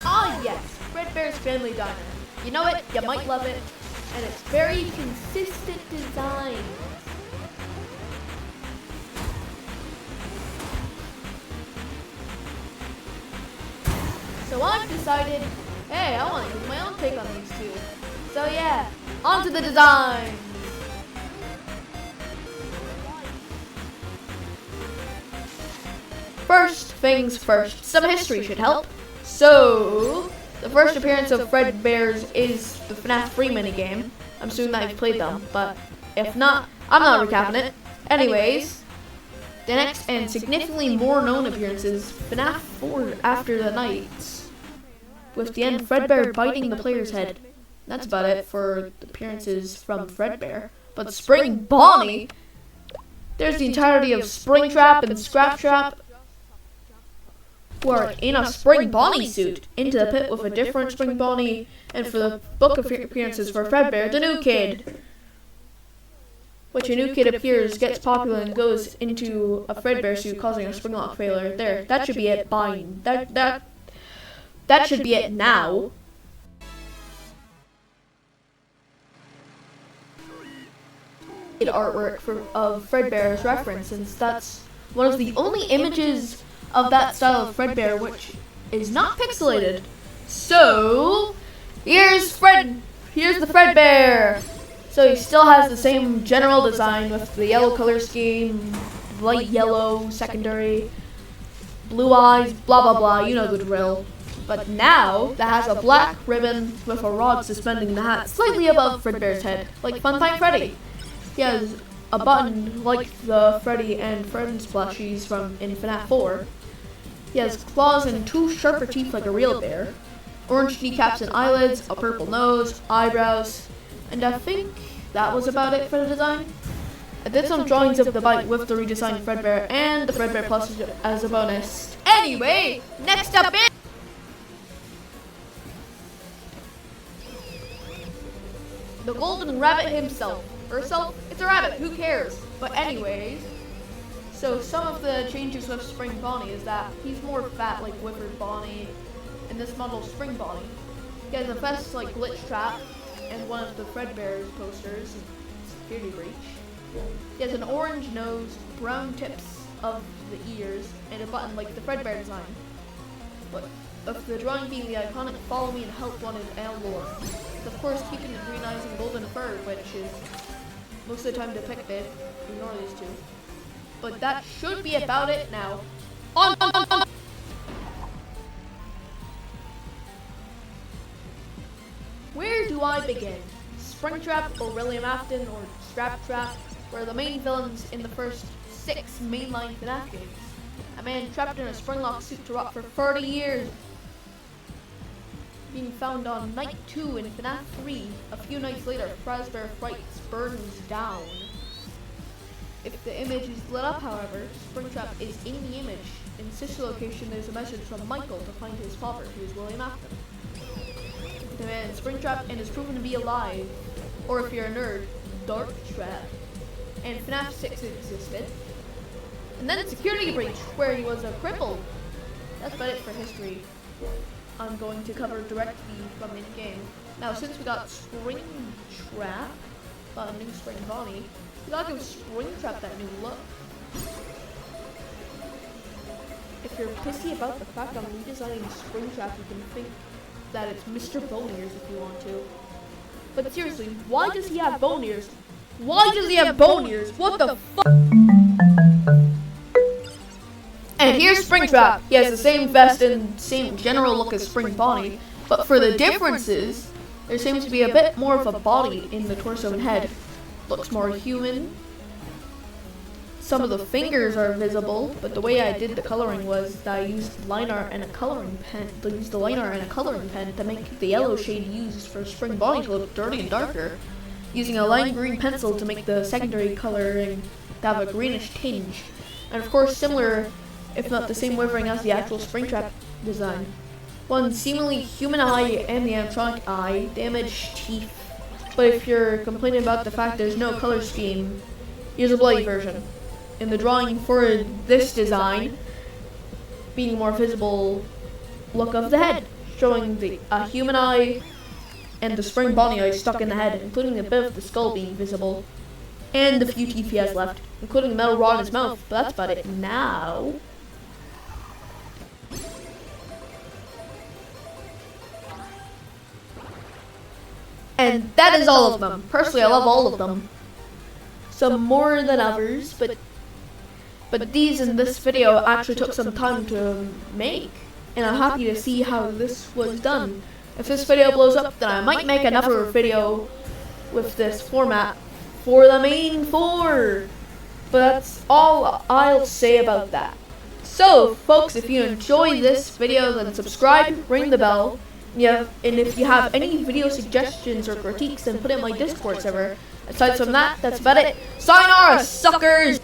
Ah yes, Fredbear's Family Diner. You know it, you might love it, and it's very consistent design. So I've decided, hey, I want to give my own take on these two. So yeah, on to the design! First things first, some history should help. So, the first appearance of Fredbears is the FNAF 3 minigame. I'm assuming that you've played them, but if not, I'm not recapping it. Anyways, the next and significantly more known appearances, FNAF 4 After the Night, with the end Fredbear biting the player's head. That's about it for the appearances from Fredbear. But springbonnie, there's the entirety of Springtrap and Scraptrap, who are in a springbonnie suit into the pit with a different springbonnie, and for the book appearances for Fredbear, the new kid, which a new kid appears, gets popular, and goes into a Fredbear suit, causing a springlock failure. There, that should be it. Buying that should be it now. Artwork of Fredbear's reference, since that's one of the only images of that style of Fredbear which is not pixelated. So here's the Fredbear. So he still has the same general design with the yellow color scheme, light yellow secondary, blue eyes, blah blah blah, you know the drill. But now that has a black ribbon with a rod suspending the hat slightly above Fredbear's head, like Funtime Freddy. He has a button like the Freddy and Friends plushies from FNAF 4. He has claws and two sharper teeth like a real bear, orange kneecaps and eyelids, a purple nose, eyebrows, and I think that was about it for the design. I did some drawings of the bite with the redesigned Fredbear and the Fredbear Plus as a bonus. Anyway, next up is the golden rabbit himself. Herself? It's a rabbit, who cares? But anyways, so some of the changes with springbonnie is that he's more fat like Withered Bonnie, and this model's springbonnie. He has a vest like Glitch Trap, and one of the Fredbears posters, Security Breach. He has an orange nose, brown tips of the ears, and a button like the Fredbear design. But of the drawing being the iconic "Follow Me and Help Wanted" lore. Of course, keeping the green eyes and golden fur, which is most of the time depicted. Ignore these two. But that should be about it now. On. Where do I begin? Springtrap or William Afton or Scraptrap were the main villains in the first 6 mainline FNAF games. A man trapped in a springlock suit to rot for 30 years. Being found on night 2 in FNAF 3, a few nights later, Fredbear Frights burns down. If the image is lit up, however, Springtrap is in the image. In sister location, there's a message from Michael to find his father, who is William Afton. The man Springtrap and is proven to be alive, or if you're a nerd, Dark Trap. And FNAF 6 existed. And then Security Breach, where he was a cripple. That's about it for history. I'm going to cover directly from in-game. Now, since we got Springtrap, a new springbonnie, we gotta give Springtrap that new look. If you're pissy about the fact I'm redesigning Springtrap, you can think that it's Mr. Bone Ears if you want to. But seriously, why does he have bone ears? Why does he have bone ears? What the fuck? And here's Springtrap. He has the same vest and same general look as Springbonnie, but for the differences, there seems to be a bit more of a body in the torso and head. Looks more human. Some of the fingers are visible, but the way I did the coloring was that I used line art and a coloring pen. To make the yellow shade used for Springbonnie to look dirty and darker, using a lime green pencil to make the secondary coloring to have a greenish tinge, and of course similar, if not the same withering as the actual Springtrap design. One seemingly human eye and the animatronic eye, damaged teeth. But if you're complaining about the fact there's no color scheme, here's a bloody version. In the drawing for this design, being more visible look of the head, showing the human eye and the springbonnie eye stuck in the head, including a bit of the skull being visible, and the few teeth he has left, including the metal rod in his mouth, but that's about it. Now, and that is all of them. Personally, I love all of them. Some more than others, but these in this video actually took some time to make, and I'm happy to see how this was done. If this video blows up, then I might make another video with this format for the main 4. But that's all I'll say about that. So, folks, if you enjoy this video, then subscribe, ring the bell. Yeah, and if you have any video suggestions or critiques, then put it in my Discord server. Aside from that, that's about it. Sayonara, suckers!